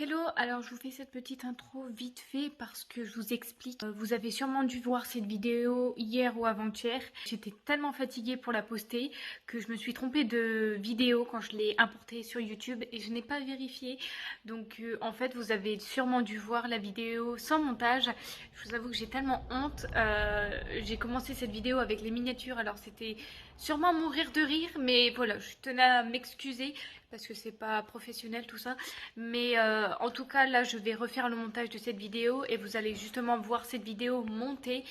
Hello, alors je vous fais cette petite intro vite fait parce que je vous explique. Vous avez sûrement dû voir cette vidéo hier ou avant-hier. J'étais tellement fatiguée pour la poster que je me suis trompée de vidéo quand je l'ai importée sur YouTube et je n'ai pas vérifié. Donc en fait vous avez sûrement dû voir la vidéo sans montage. Je vous avoue que j'ai tellement honte. J'ai commencé cette vidéo avec les miniatures, alors c'était sûrement mourir de rire, mais voilà, je tenais à m'excuser parce que c'est pas professionnel tout ça. Mais en tout cas, là, je vais refaire le montage de cette vidéo et vous allez justement voir cette vidéo monter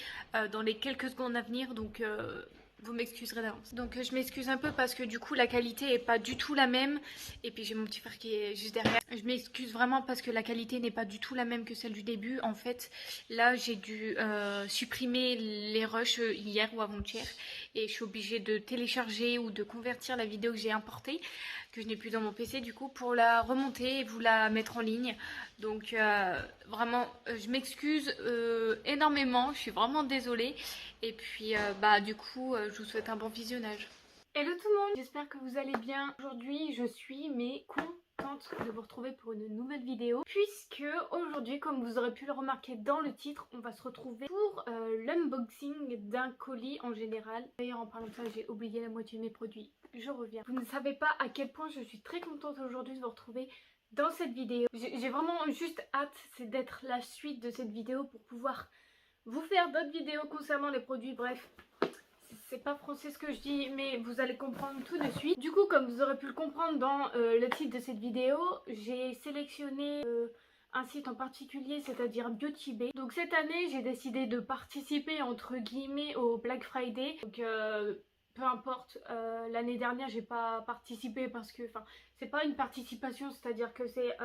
dans les quelques secondes à venir. Donc, vous m'excuserez d'avance. Donc, je m'excuse un peu parce que du coup, la qualité est pas du tout la même. Et puis, j'ai mon petit frère qui est juste derrière. Je m'excuse vraiment parce que la qualité n'est pas du tout la même que celle du début. En fait, là, j'ai dû supprimer les rushs hier ou avant-hier. Et je suis obligée de télécharger ou de convertir la vidéo que j'ai importée, que je n'ai plus dans mon PC du coup, pour la remonter et vous la mettre en ligne. Donc vraiment, je m'excuse énormément, je suis vraiment désolée. Et puis du coup, je vous souhaite un bon visionnage. Hello tout le monde, j'espère que vous allez bien. Aujourd'hui, je suis contente de vous retrouver pour une nouvelle vidéo, puisque aujourd'hui, comme vous aurez pu le remarquer dans le titre, on va se retrouver pour l'unboxing d'un colis en général. D'ailleurs, en parlant de ça, j'ai oublié la moitié de mes produits. Je reviens. Vous ne savez pas à quel point je suis très contente aujourd'hui de vous retrouver dans cette vidéo. J'ai vraiment juste hâte, c'est d'être la suite de cette vidéo pour pouvoir vous faire d'autres vidéos concernant les produits. Bref, c'est pas français ce que je dis, mais vous allez comprendre tout de suite. Du coup, comme vous aurez pu le comprendre dans le titre de cette vidéo, j'ai sélectionné un site en particulier, c'est-à-dire BeautyBay. Donc cette année, j'ai décidé de participer entre guillemets au Black Friday. Donc peu importe, l'année dernière, j'ai pas participé parce que, enfin, c'est pas une participation, c'est-à-dire que c'est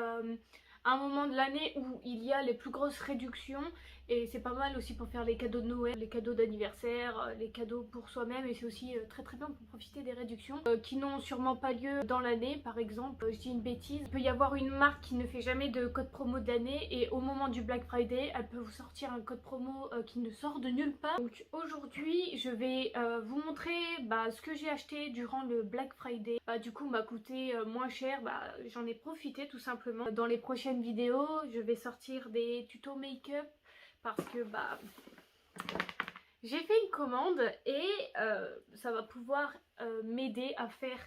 un moment de l'année où il y a les plus grosses réductions. Et c'est pas mal aussi pour faire les cadeaux de Noël, les cadeaux d'anniversaire, les cadeaux pour soi-même. Et c'est aussi très très bien pour profiter des réductions qui n'ont sûrement pas lieu dans l'année. Par exemple, je dis une bêtise, il peut y avoir une marque qui ne fait jamais de code promo de l'année. Et au moment du Black Friday, elle peut vous sortir un code promo qui ne sort de nulle part. Donc aujourd'hui, je vais vous montrer ce que j'ai acheté durant le Black Friday. Du coup, m'a coûté moins cher. J'en ai profité tout simplement. Dans les prochaines vidéos, je vais sortir des tutos make-up parce que j'ai fait une commande et ça va pouvoir m'aider à faire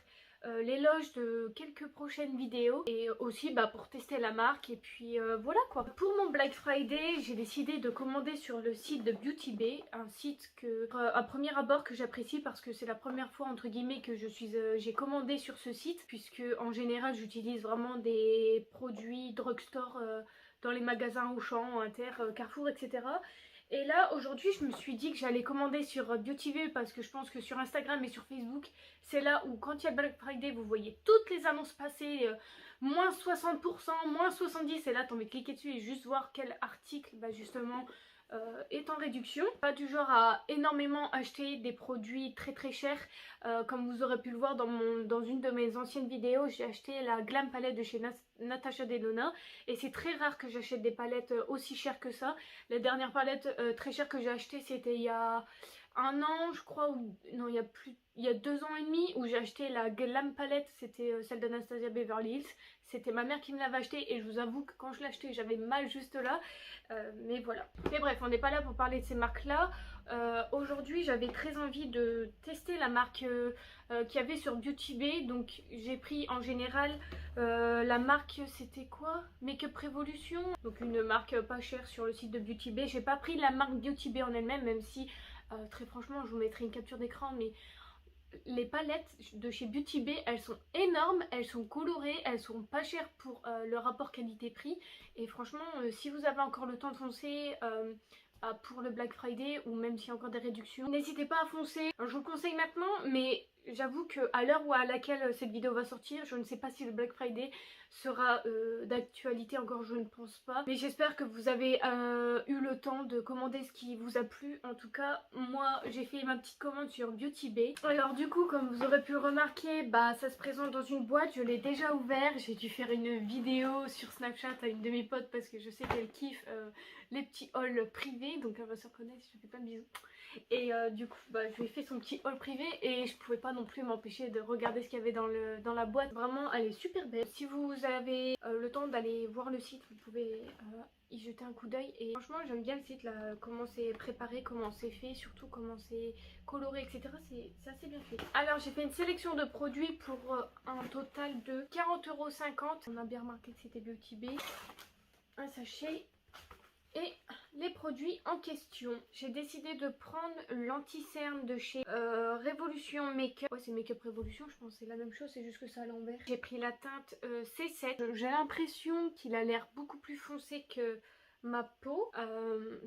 l'éloge de quelques prochaines vidéos et aussi pour tester la marque. Et puis voilà quoi. Pour mon Black Friday, j'ai décidé de commander sur le site de BeautyBay, un site que à premier abord que j'apprécie parce que c'est la première fois entre guillemets que j'ai commandé sur ce site, puisque en général j'utilise vraiment des produits drugstore dans les magasins Auchan, Inter, Carrefour, etc. Et là aujourd'hui je me suis dit que j'allais commander sur BeautyBay parce que je pense que sur Instagram et sur Facebook c'est là où quand il y a Black Friday vous voyez toutes les annonces passer, moins 60%, moins 70%, et là t'as envie de cliquer dessus et juste voir quel article justement est en réduction. Pas du genre à énormément acheter des produits très très chers. Comme vous aurez pu le voir dans une de mes anciennes vidéos, j'ai acheté la Glam Palette de chez Natasha Denona et c'est très rare que j'achète des palettes aussi chères que ça. La dernière palette très chère que j'ai achetée c'était il y a un an je crois, ou non, il y a 2 ans et demi, où j'ai acheté la Glam Palette, c'était celle d'Anastasia Beverly Hills. C'était ma mère qui me l'avait achetée et je vous avoue que quand je l'ai achetée j'avais mal juste là, mais voilà. Mais bref, on n'est pas là pour parler de ces marques là. Aujourd'hui j'avais très envie de tester la marque qu'il y avait sur BeautyBay, donc j'ai pris en général la marque, c'était quoi, Makeup Revolution, donc une marque pas chère sur le site de BeautyBay. J'ai pas pris la marque BeautyBay en elle-même, même si très franchement je vous mettrai une capture d'écran, mais les palettes de chez BeautyBay elles sont énormes, elles sont colorées, elles sont pas chères pour le rapport qualité-prix. Et franchement si vous avez encore le temps de foncer pour le Black Friday, ou même s'il y a encore des réductions, n'hésitez pas à foncer. Je vous le conseille maintenant, mais j'avoue qu'à l'heure à laquelle cette vidéo va sortir, je ne sais pas si le Black Friday sera d'actualité encore, je ne pense pas. Mais j'espère que vous avez eu le temps de commander ce qui vous a plu. En tout cas, moi j'ai fait ma petite commande sur BeautyBay. Alors du coup, comme vous aurez pu le remarquer, ça se présente dans une boîte, je l'ai déjà ouvert. J'ai dû faire une vidéo sur Snapchat à une de mes potes parce que je sais qu'elle kiffe les petits hauls privés. privé, donc elle va se reconnaître si je fais plein de bisous. Et du coup bah, je lui ai fait son petit haul privé et je pouvais pas non plus m'empêcher de regarder ce qu'il y avait dans la boîte. Vraiment elle est super belle. Si vous avez le temps d'aller voir le site, vous pouvez y jeter un coup d'œil. Et franchement j'aime bien le site là, comment c'est préparé, comment c'est fait, surtout comment c'est coloré, etc. C'est assez bien fait. Alors j'ai fait une sélection de produits pour un total de 40,50 €. On a bien remarqué que c'était Beauty Bay. Un sachet. Et les produits en question, j'ai décidé de prendre l'anti-cerne de chez Révolution Makeup. Ouais, c'est Makeup Révolution, je pense que c'est la même chose, c'est juste que c'est à l'envers. J'ai pris la teinte C7. J'ai l'impression qu'il a l'air beaucoup plus foncé que ma peau.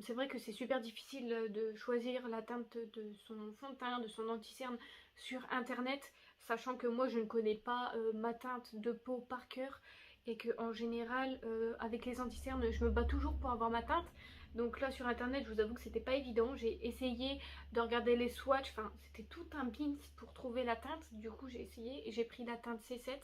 C'est vrai que c'est super difficile de choisir la teinte de son fond de teint, de son anti-cerne sur internet, sachant que moi je ne connais pas ma teinte de peau par cœur. Et que en général avec les anti-cernes je me bats toujours pour avoir ma teinte. Donc là sur internet je vous avoue que c'était pas évident. J'ai essayé de regarder les swatchs, enfin c'était tout un bins pour trouver la teinte. Du coup j'ai essayé et j'ai pris la teinte C7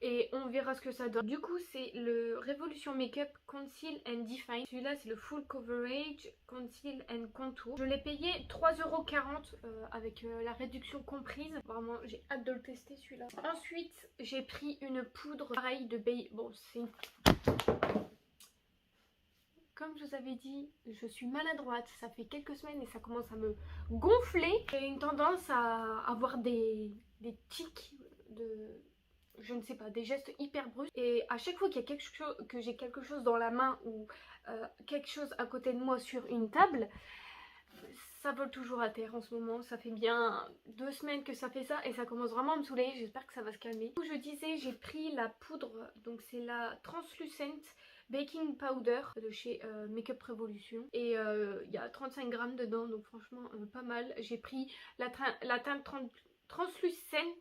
et on verra ce que ça donne. Du coup c'est le Révolution Makeup Conceal and Define. Celui-là c'est le Full Coverage Conceal and Contour. Je l'ai payé 3,40 € avec la réduction comprise. Vraiment j'ai hâte de le tester celui-là. Ensuite j'ai pris une poudre pareil de Bay. Bon c'est... Comme je vous avais dit, je suis maladroite, ça fait quelques semaines et ça commence à me gonfler. J'ai une tendance à avoir des tics de... je ne sais pas, des gestes hyper brusques. Et à chaque fois qu'il y a quelque chose, que j'ai quelque chose dans la main ou quelque chose à côté de moi sur une table, ça vole toujours à terre en ce moment. Ça fait bien 2 semaines que ça fait ça et ça commence vraiment à me saouler. J'espère que ça va se calmer. Comme je disais, j'ai pris la poudre, donc c'est la Translucent Baking Powder de chez Makeup Revolution. Et il y a 35 grammes dedans, donc franchement pas mal. J'ai pris la teinte Translucent,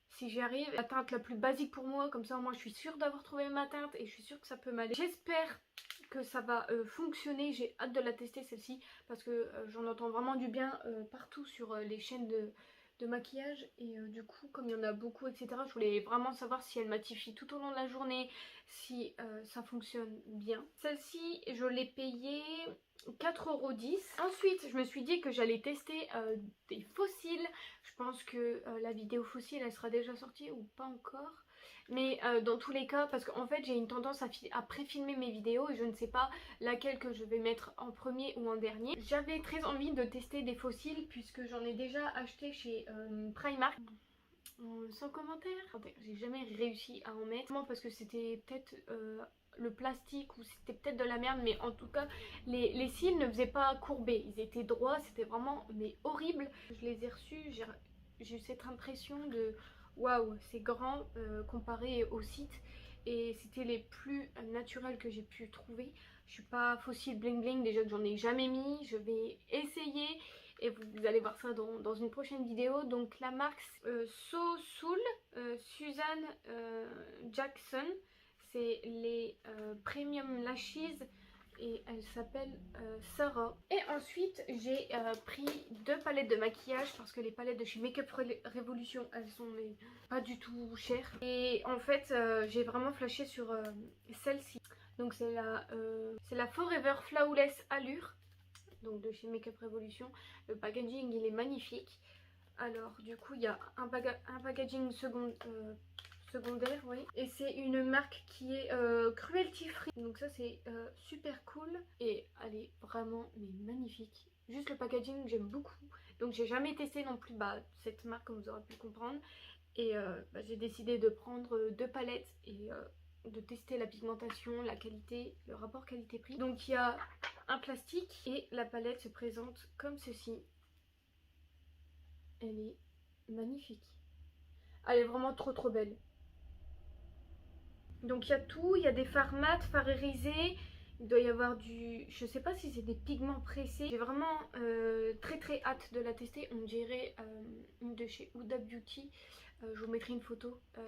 si j'y arrive, la teinte la plus basique pour moi, comme ça moi je suis sûre d'avoir trouvé ma teinte et je suis sûre que ça peut m'aller. J'espère que ça va fonctionner, j'ai hâte de la tester celle-ci parce que j'en entends vraiment du bien partout sur les chaînes de maquillage. Et du coup comme il y en a beaucoup etc, je voulais vraiment savoir si elle matifie tout au long de la journée, si ça fonctionne bien. Celle-ci je l'ai payée 4,10 €. Ensuite je me suis dit que j'allais tester des fossiles. Je pense que la vidéo fossile elle sera déjà sortie ou pas encore. Mais dans tous les cas, parce qu'en fait j'ai une tendance à pré-filmer mes vidéos et je ne sais pas laquelle que je vais mettre en premier ou en dernier. J'avais très envie de tester des fossiles puisque j'en ai déjà acheté chez Primark. Sans commentaire. J'ai jamais réussi à en mettre. Parce que c'était peut-être le plastique ou c'était peut-être de la merde, mais en tout cas les cils ne faisaient pas courber, ils étaient droits, c'était vraiment mais horrible. Je les ai reçus, j'ai eu cette impression de waouh c'est grand comparé au site et c'était les plus naturels que j'ai pu trouver. Je suis pas fossile bling bling, déjà que j'en ai jamais mis, je vais essayer et vous allez voir ça dans une prochaine vidéo. Donc la marque So Soul Suzanne Jackson, c'est les Premium Lashes et elle s'appelle Sarah. Et ensuite j'ai pris 2 palettes de maquillage parce que les palettes de chez Makeup Revolution elles sont mais pas du tout chères. Et en fait j'ai vraiment flashé sur celle-ci. Donc c'est la Forever Flawless Allure, donc de chez Makeup Revolution. Le packaging il est magnifique. Alors du coup il y a un packaging secondaire, oui. Et c'est une marque qui est cruelty free. Donc ça c'est super cool. Et elle est vraiment mais magnifique. Juste le packaging j'aime beaucoup. Donc j'ai jamais testé non plus cette marque comme vous aurez pu comprendre. Et j'ai décidé de prendre 2 palettes et de tester la pigmentation, la qualité, le rapport qualité-prix. Donc il y a un plastique et la palette se présente comme ceci. Elle est magnifique. Elle est vraiment trop belle. Donc il y a tout, il y a des fards mat, fards irisés, il doit y avoir du... je sais pas si c'est des pigments pressés. J'ai vraiment très hâte de la tester. On dirait une de chez Huda Beauty. Je vous mettrai une photo à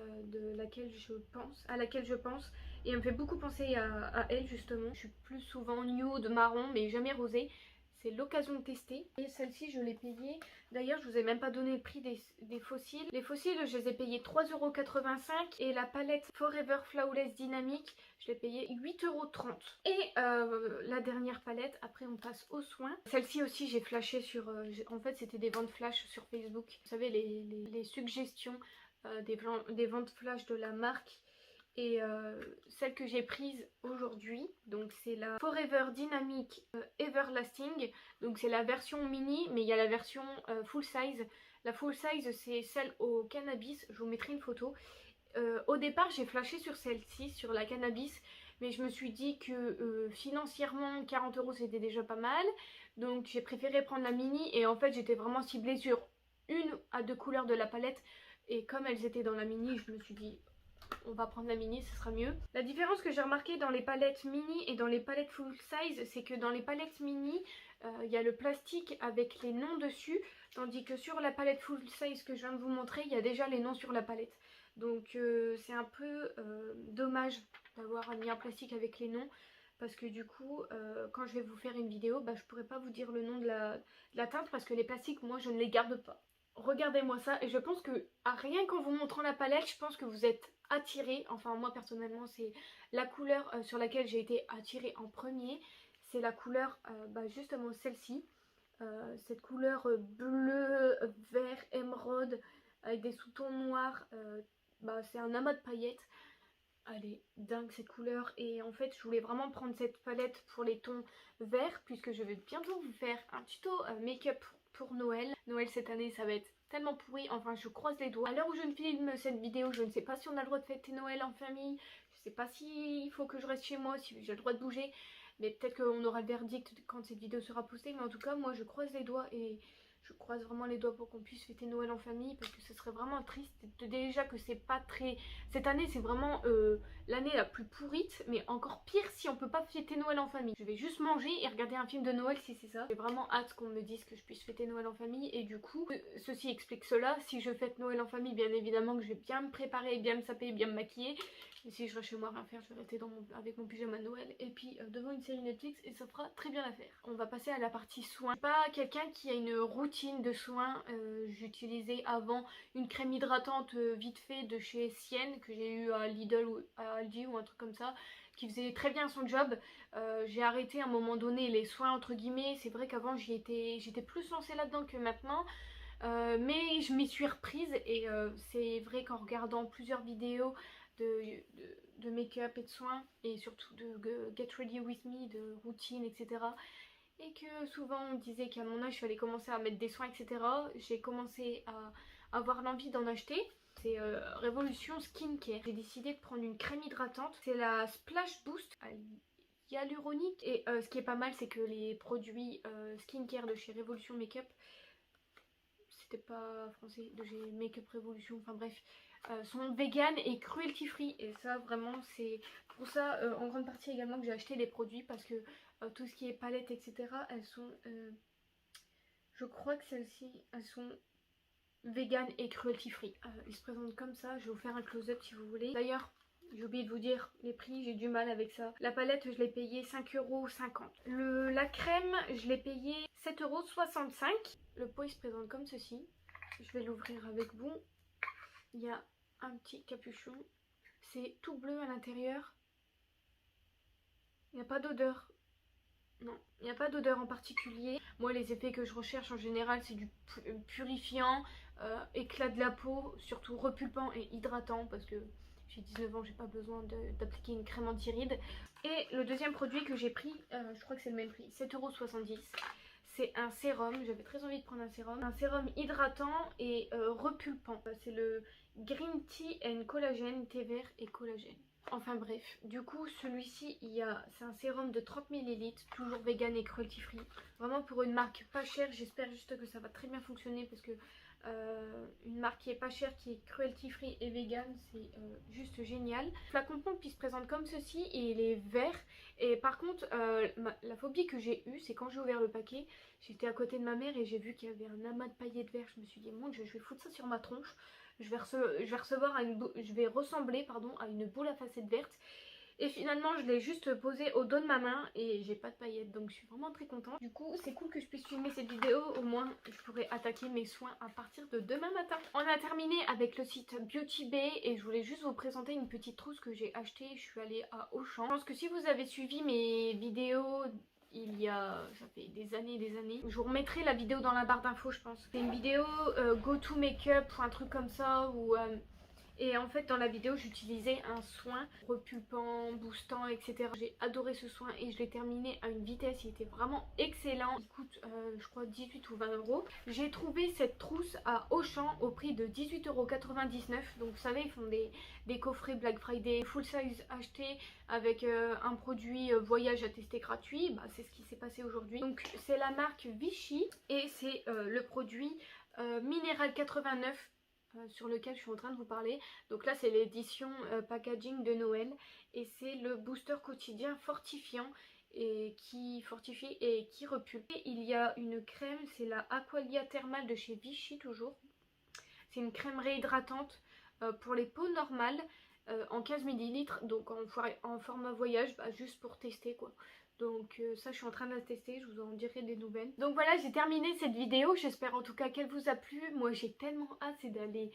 laquelle je pense. Et elle me fait beaucoup penser à elle justement. Je suis plus souvent nude, marron, mais jamais rosé. c'est l'occasion de tester. Et celle-ci je l'ai payée, d'ailleurs je vous ai même pas donné le prix des fossiles. Les fossiles je les ai payés 3,85 € et la palette Forever Flawless Dynamic je l'ai payée 8,30 €. Et la dernière palette, après on passe aux soins. Celle-ci aussi j'ai flashé sur, en fait c'était des ventes flash sur Facebook. Vous savez les suggestions des ventes flash de la marque. Et celle que j'ai prise aujourd'hui, donc c'est la Forever Dynamic Everlasting. Donc c'est la version mini, mais il y a la version full size. La full size c'est celle au cannabis, je vous mettrai une photo. Au départ j'ai flashé sur celle-ci, sur la cannabis, mais je me suis dit que financièrement 40 € c'était déjà pas mal. Donc j'ai préféré prendre la mini et en fait j'étais vraiment ciblée sur 1 à 2 couleurs de la palette. Et comme elles étaient dans la mini, je me suis dit on va prendre la mini, ce sera mieux. La différence que j'ai remarqué dans les palettes mini et dans les palettes full size, c'est que dans les palettes mini, il y a le plastique avec les noms dessus, tandis que sur la palette full size que je viens de vous montrer, il y a déjà les noms sur la palette. Donc c'est un peu dommage d'avoir mis un plastique avec les noms. Parce que du coup, quand je vais vous faire une vidéo, je pourrai pas vous dire le nom de la teinte parce que les plastiques, moi, je ne les garde pas. Regardez-moi ça et je pense que rien qu'en vous montrant la palette, je pense que vous êtes attiré. Enfin moi personnellement c'est la couleur sur laquelle j'ai été attirée en premier. C'est la couleur justement celle-ci. Cette couleur bleu, vert, émeraude avec des sous-tons noirs. C'est un amas de paillettes. Elle est dingue cette couleur et en fait je voulais vraiment prendre cette palette pour les tons verts puisque je vais bientôt vous faire un tuto make-up pour Noël. Noël cette année ça va être tellement pourri, enfin je croise les doigts. À l'heure où je ne filme cette vidéo je ne sais pas si on a le droit de fêter Noël en famille, je sais pas si il faut que je reste chez moi, si j'ai le droit de bouger, mais peut-être qu'on aura le verdict quand cette vidéo sera postée, mais en tout cas moi je croise les doigts et je croise vraiment les doigts pour qu'on puisse fêter Noël en famille parce que ce serait vraiment triste déjà que c'est pas très... Cette année c'est vraiment l'année la plus pourrite, mais encore pire si on peut pas fêter Noël en famille. Je vais juste manger et regarder un film de Noël si c'est ça. J'ai vraiment hâte qu'on me dise que je puisse fêter Noël en famille et du coup ceci explique cela. Si je fête Noël en famille, bien évidemment que je vais bien me préparer, bien me saper, bien me maquiller. Et si je reste chez moi rien faire, je vais rester avec mon pyjama de Noël et puis devant une série Netflix et ça fera très bien l'affaire. On va passer à la partie soins. Je suis pas quelqu'un qui a une routine de soins. J'utilisais avant une crème hydratante vite fait de chez Sienne que j'ai eu à Lidl ou à Aldi ou un truc comme ça qui faisait très bien son job. J'ai arrêté à un moment donné les soins entre guillemets. C'est vrai qu'avant j'étais plus lancée là-dedans que maintenant. Mais je m'y suis reprise et c'est vrai qu'en regardant plusieurs vidéos de make-up et de soins et surtout de Get Ready With Me, de routine, etc. Et que souvent on disait qu'à mon âge il fallait commencer à mettre des soins, etc. J'ai commencé à avoir l'envie d'en acheter. C'est Révolution Skincare. J'ai décidé de prendre une crème hydratante. C'est la Splash Boost hyaluronique. Et ce qui est pas mal c'est que les produits skincare de chez Révolution Makeup, c'était pas français, de chez Makeup Revolution, enfin bref, sont vegan et cruelty free. Et ça vraiment c'est pour ça en grande partie également que j'ai acheté les produits parce que tout ce qui est palette etc elles sont je crois que celles-ci elles sont vegan et cruelty free. Ils se présentent comme ça, je vais vous faire un close-up si vous voulez. D'ailleurs j'ai oublié de vous dire les prix, j'ai du mal avec ça. La palette je l'ai payée 5,50 €. La crème je l'ai payée 7,65 €. Le pot il se présente comme ceci. Je vais l'ouvrir avec vous. Il y a un petit capuchon. C'est tout bleu à l'intérieur. Il n'y a pas d'odeur. Non, il n'y a pas d'odeur en particulier. Moi les effets que je recherche en général c'est du purifiant, éclat de la peau, surtout repulpant et hydratant parce que j'ai 19 ans, j'ai pas besoin d'appliquer une crème anti-rides. Et le deuxième produit que j'ai pris, je crois que c'est le même prix, 7,70 €. C'est un sérum, j'avais très envie de prendre un sérum. Un sérum hydratant et repulpant. C'est le Green Tea and Collagen, thé vert et collagène. Enfin bref, du coup celui-ci c'est un sérum de 30 ml, toujours vegan et cruelty free. Vraiment pour une marque pas chère, j'espère juste que ça va très bien fonctionner parce que une marque qui est pas chère, qui est cruelty free et vegan, c'est juste génial. Le flacon pompe il se présente comme ceci et il est vert. Et par contre la phobie que j'ai eue c'est quand j'ai ouvert le paquet, j'étais à côté de ma mère et j'ai vu qu'il y avait un amas de paillettes vertes. Je me suis dit mon Dieu, je vais foutre ça sur ma tronche. Je vais ressembler à une boule à facettes verte Et finalement je l'ai juste posé au dos de ma main et j'ai pas de paillettes, donc je suis vraiment très contente. Du coup c'est cool que je puisse filmer cette vidéo, au moins je pourrai attaquer mes soins à partir de demain matin. On a terminé avec le site Beauty Bay et je voulais juste vous présenter une petite trousse que j'ai achetée. Je suis allée à Auchan. Je pense que si vous avez suivi mes vidéos ça fait des années, je vous remettrai la vidéo dans la barre d'infos, je pense. C'est une vidéo go to make-up ou un truc comme ça, où et en fait dans la vidéo j'utilisais un soin repulpant, boostant, etc. J'ai adoré ce soin et je l'ai terminé à une vitesse, il était vraiment excellent. Il coûte je crois 18 ou 20 euros. J'ai trouvé cette trousse à Auchan au prix de 18,99 €. Donc vous savez, ils font des coffrets Black Friday full size achetés avec un produit voyage à tester gratuit. Bah, c'est ce qui s'est passé aujourd'hui. Donc c'est la marque Vichy et c'est le produit Minéral 89 sur lequel je suis en train de vous parler. Donc là c'est l'édition packaging de Noël et c'est le booster quotidien fortifiant et qui fortifie et qui repulpe. Et il y a une crème, c'est la Aqualia Thermal de chez Vichy toujours. C'est une crème réhydratante pour les peaux normales en 15 ml, donc en format voyage, bah, juste pour tester quoi. Donc ça je suis en train de la tester, je vous en dirai des nouvelles. Donc voilà, j'ai terminé cette vidéo, j'espère en tout cas qu'elle vous a plu. Moi j'ai tellement hâte, c'est d'aller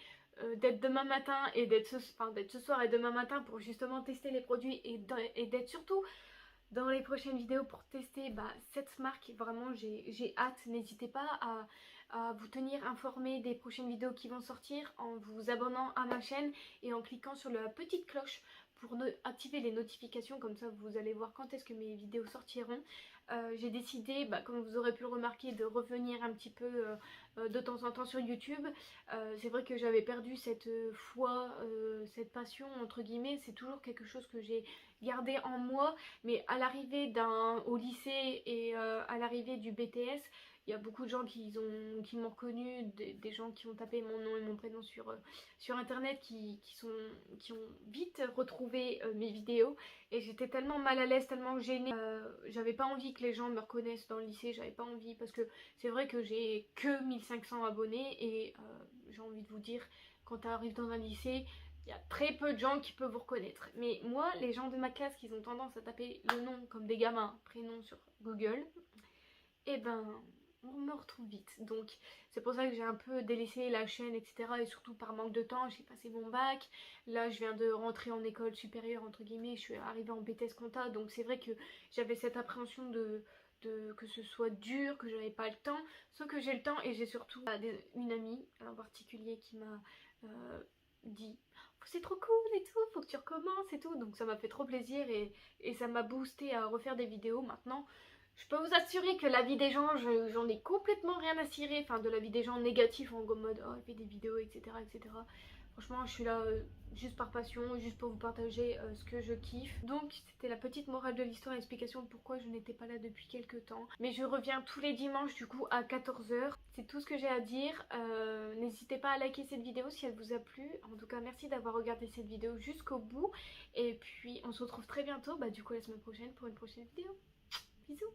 d'être demain matin et d'être ce soir et demain matin pour justement tester les produits et d'être surtout dans les prochaines vidéos pour tester cette marque. Vraiment j'ai hâte. N'hésitez pas à vous tenir informé des prochaines vidéos qui vont sortir en vous abonnant à ma chaîne et en cliquant sur la petite cloche pour activer les notifications, comme ça vous allez voir quand est-ce que mes vidéos sortiront. J'ai décidé, comme vous aurez pu le remarquer, de revenir un petit peu de temps en temps sur YouTube. C'est vrai que j'avais perdu cette foi, cette passion entre guillemets. C'est toujours quelque chose que j'ai gardé en moi, mais à l'arrivée au lycée et à l'arrivée du BTS, il y a beaucoup de gens qui m'ont reconnu, des gens qui ont tapé mon nom et mon prénom sur internet, qui ont vite retrouvé mes vidéos. Et j'étais tellement mal à l'aise, tellement gênée. J'avais pas envie que les gens me reconnaissent dans le lycée, j'avais pas envie, parce que c'est vrai que j'ai que 1500 abonnés et j'ai envie de vous dire, quand tu arrives dans un lycée, il y a très peu de gens qui peuvent vous reconnaître. Mais moi, les gens de ma classe qui ont tendance à taper le nom comme des gamins, prénom sur Google, et ben on me retrouve vite. Donc c'est pour ça que j'ai un peu délaissé la chaîne, etc. Et surtout par manque de temps, j'ai passé mon bac. Là je viens de rentrer en école supérieure entre guillemets, je suis arrivée en BTS compta. Donc c'est vrai que j'avais cette appréhension que ce soit dur, que j'avais pas le temps. Sauf que j'ai le temps et j'ai surtout une amie en particulier qui m'a dit c'est trop cool et tout, faut que tu recommences et tout. Donc ça m'a fait trop plaisir et ça m'a boosté à refaire des vidéos. Maintenant je peux vous assurer que la vie des gens, j'en ai complètement rien à cirer. Enfin, de la vie des gens négatifs en mode oh elle fait des vidéos, etc. etc. Franchement je suis là juste par passion, juste pour vous partager ce que je kiffe. Donc c'était la petite morale de l'histoire, l'explication de pourquoi je n'étais pas là depuis quelques temps. Mais je reviens tous les dimanches du coup à 14 h. C'est tout ce que j'ai à dire. N'hésitez pas à liker cette vidéo si elle vous a plu. En tout cas merci d'avoir regardé cette vidéo jusqu'au bout. Et puis on se retrouve très bientôt, du coup la semaine prochaine pour une prochaine vidéo. Bisous.